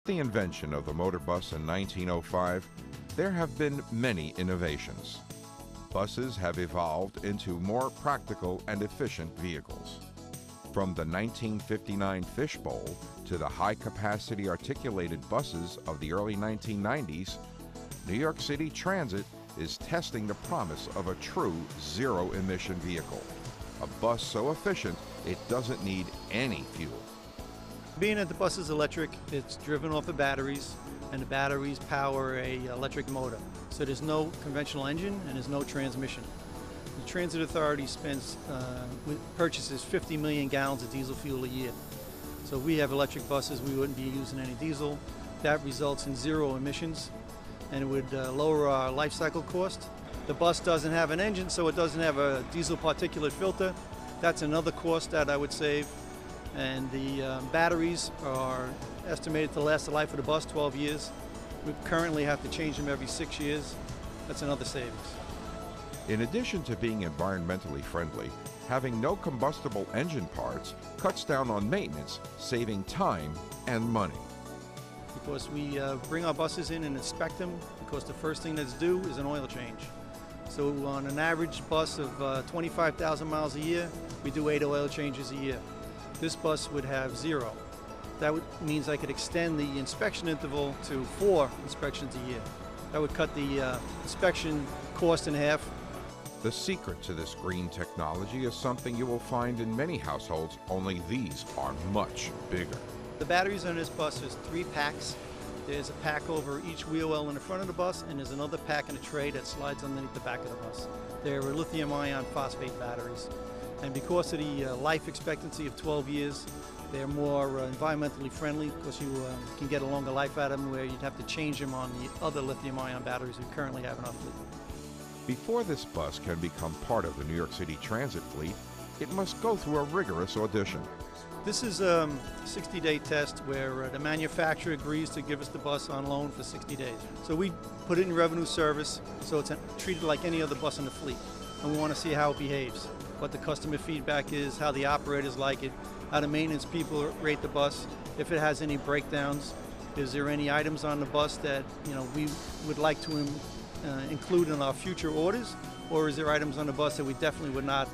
The invention of the motor bus in 1905, there have been many innovations. Buses have evolved into more practical and efficient vehicles. From the 1959 fishbowl to the high-capacity articulated buses of the early 1990s, New York City Transit is testing the promise of a true zero-emission vehicle. A bus so efficient it doesn't need any fuel. Being that the bus is electric, it's driven off of batteries, and the batteries power an electric motor. So there's no conventional engine and there's no transmission. The Transit Authority purchases 50 million gallons of diesel fuel a year. So if we have electric buses, we wouldn't be using any diesel. That results in zero emissions, and it would lower our life cycle cost. The bus doesn't have an engine, so it doesn't have a diesel particulate filter. That's another cost that I would save. And the batteries are estimated to last the life of the bus 12 years. We currently have to change them every 6 years. That's another savings. In addition to being environmentally friendly, having no combustible engine parts cuts down on maintenance, saving time and money. Because we bring our buses in and inspect them, because the first thing that's due is an oil change. So on an average bus of 25,000 miles a year, we do 8 oil changes a year. This bus would have 0. That means I could extend the inspection interval to 4 inspections a year. That would cut the inspection cost in half. The secret to this green technology is something you will find in many households, only these are much bigger. The batteries on this bus is 3 packs. There's a pack over each wheel well in the front of the bus, and there's another pack in a tray that slides underneath the back of the bus. They're lithium ion phosphate batteries. And because of the life expectancy of 12 years, they're more environmentally friendly, because you can get a longer life out of them, where you'd have to change them on the other lithium ion batteries we currently have in our fleet. Before this bus can become part of the New York City Transit fleet, it must go through a rigorous audition. This is a 60-day test where the manufacturer agrees to give us the bus on loan for 60 days. So we put it in revenue service, so it's treated like any other bus in the fleet. And we want to see how it behaves, what the customer feedback is, how the operators like it, how the maintenance people rate the bus, if it has any breakdowns, is there any items on the bus that we would like to include in our future orders, or is there items on the bus that we definitely would not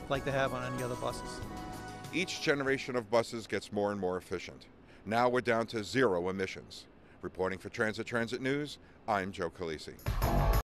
like to have on any other buses. Each generation of buses gets more and more efficient. Now we're down to 0 emissions. Reporting for Transit News, I'm Joe Calisi.